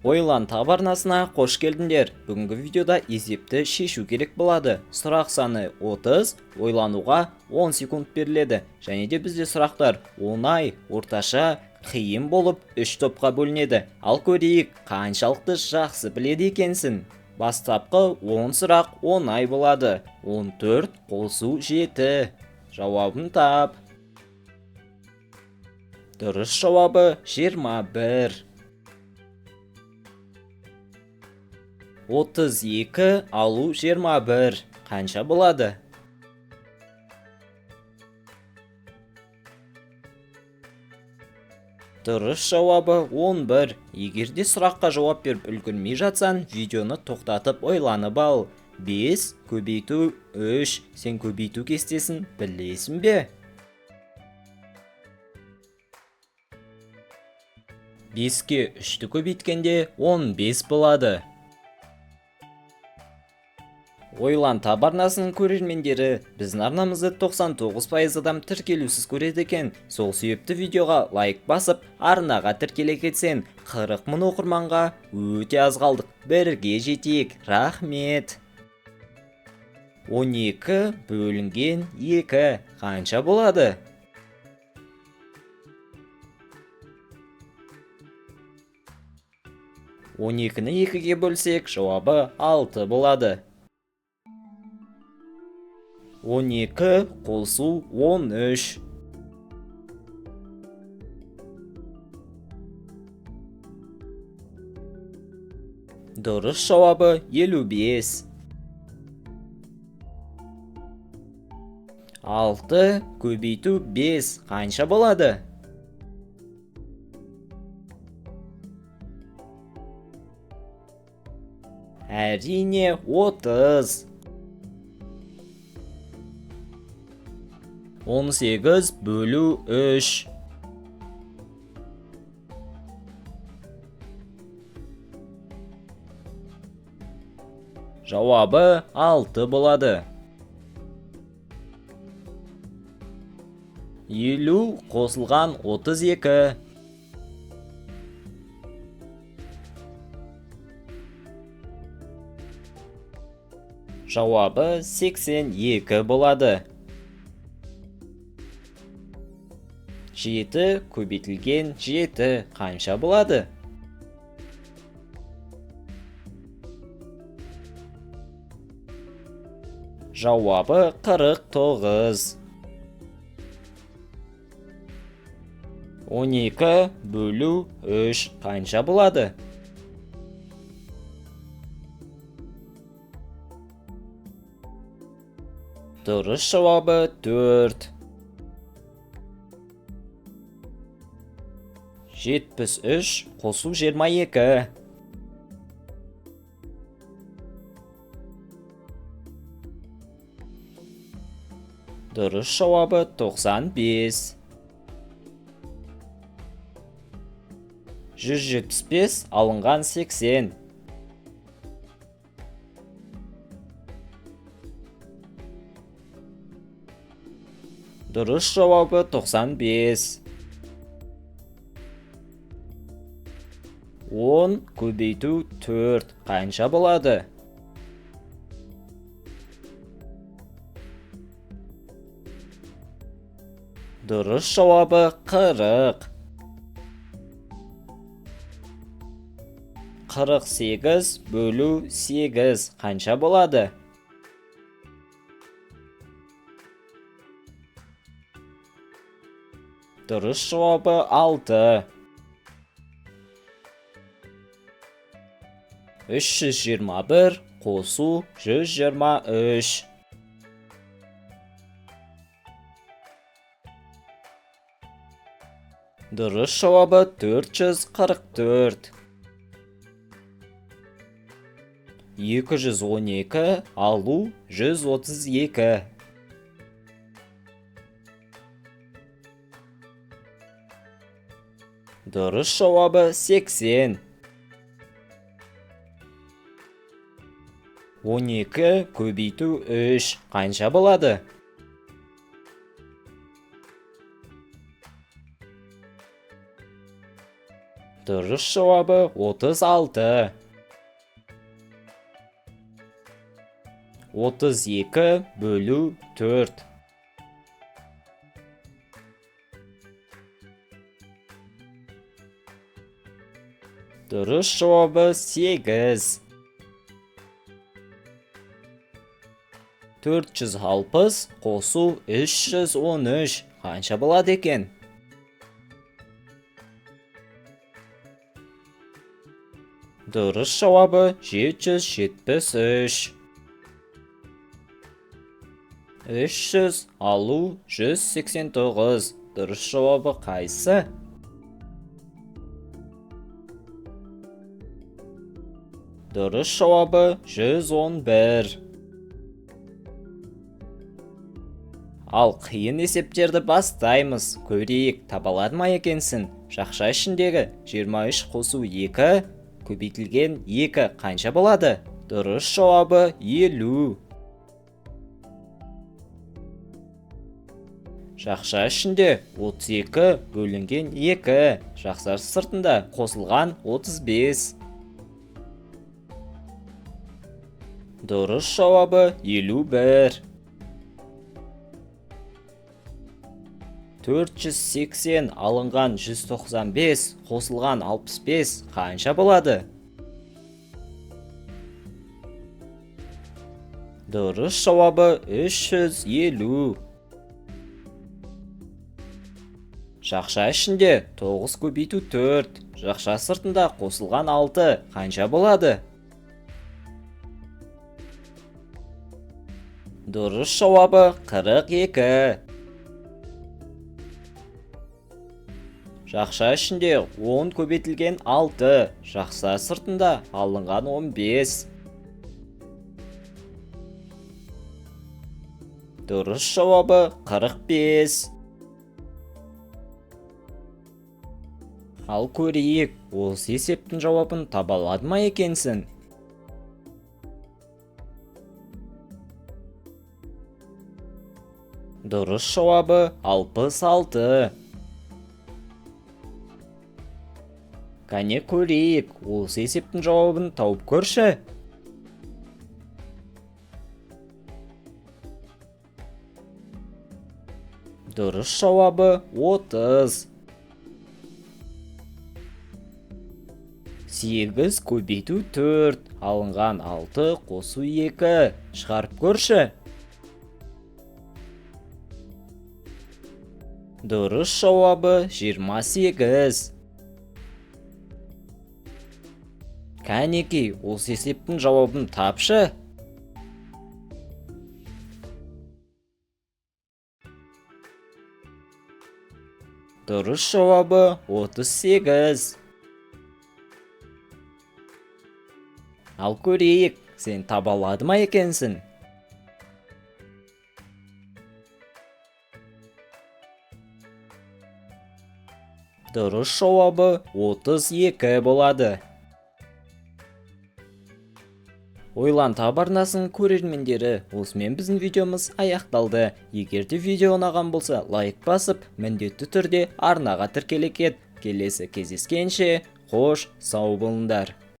Ойлан таб арнасына қош келдіңдер. Бүгінгі видеода есепті шешу керек болады. Сұрақ саны 30, ойлануға 10 секунд беріледі. Және де бізде сұрақтар оңай, орташа, қиын болып 3 топқа бөлінеді. Ал көрейік, қаншалықты жақсы біледі екенсің. Бастапқы 10 сұрақ оңай болады. 14 қосу 7. Жауабын тап. Дұрыс жауабы 21. 32 алу 21 қанша болады? Дұрыс жауабы 11. Егер де сұраққа жауап беріп үлгермей жатсаң, видеоны тоқтатып ойланып ал. 5 көбейту 3. Сен көбейту кестесін білесің бе? 5-ке 3-ті көбейткенде 15 болады. Ойлан таб арнасының көрермендері біздің арнамызды 99% адам тіркелусіз көреді екен. Сол себепті видеоға лайк басып, арнаға тіркеле кетсең, 40 мың оқырманға өте аз қалдық. Бірге жетейік. Рахмет. 12 бөлінген 2 қанша болады? Он 2-ні 2-ге бөлсек, жауабы 6 болады. 12 қосу 13. Дұрыс жауабы 55. 6 көбейту 5 қанша болады? Әрине 30. 18 бөлу 3. Жауабы 6 болады. 50 қосылған 32. Жауабы 82 болады. 7 көбейтілген 7 қанша болады? Жауабы 49. 12 бөлу 3 қанша болады? Дұрыс жауабы 4. 73 қосу 22. Дұрыс жауабы 95. 175 алынған 80. Дұрыс жауабы 95. 10 көбейту 4 қанша болады? Дұрыс жауабы 40. 48 бөлу 8 қанша болады? Дұрыс жауабы 6. 321 қосу 123. Дұрыс жауабы 444. 212 алу 132. Дұрыс жауабы 80. 12 көбейту 3 қанша болады? Дұрыс жауабы 36. 32 бөлу 4. Дұрыс жауабы 8. 460 қосу 313 қанша болады екен? Дұрыс жауабы 773. 300 алу 189. Дұрыс жауабы қайсы? Дұрыс жауабы 111. Ал қиын есептерді бастаймыз. Көрейік, таба алады ма екенсің? Жақша ішіндегі 23 қосу 2 көбейтілген 2 қанша болады? Дұрыс жауабы 50. Жақша ішінде 32 бөлінген 2, жақсар сыртында қосылған 35. Дұрыс жауабы 51. 480 алынған 195 қосылған 65 қанша болады? Дұрыс жауабы 350. Жақша ішінде 9 көбейту 4, жақша сыртында қосылған 6 қанша болады? Дұрыс жауабы 42. Жақша ішінде 10 көбейтілген 6, жақша сыртында алынған 15. Дұрыс жауабы 45. Ал көрейік, осы есептің жауабын таба алады ма екенсің? Дұрыс жауабы 66. Кәне көрейік, осы есептің жауабын тауып көрші. Дұрыс жауабы 30. 8 көбейту 4, алынған 6 қосу 2, шығарып көрші. Дұрыс жауабы 28. Кәнеки, осы есептің жауабын тапшы. Дұрыс жауабы 38. Ал көрейік, сен таба алады ма екенсің? Дұрыс жауабы 32 болады. Ойлан таба арнасының көрермендері, осымен біздің видеомыз аяқталды. Егер де видео ұнаған болса, лайк басып, міндетті түрде арнаға тіркеле кет. Келесі кездескенше, қош, сау болыңдар.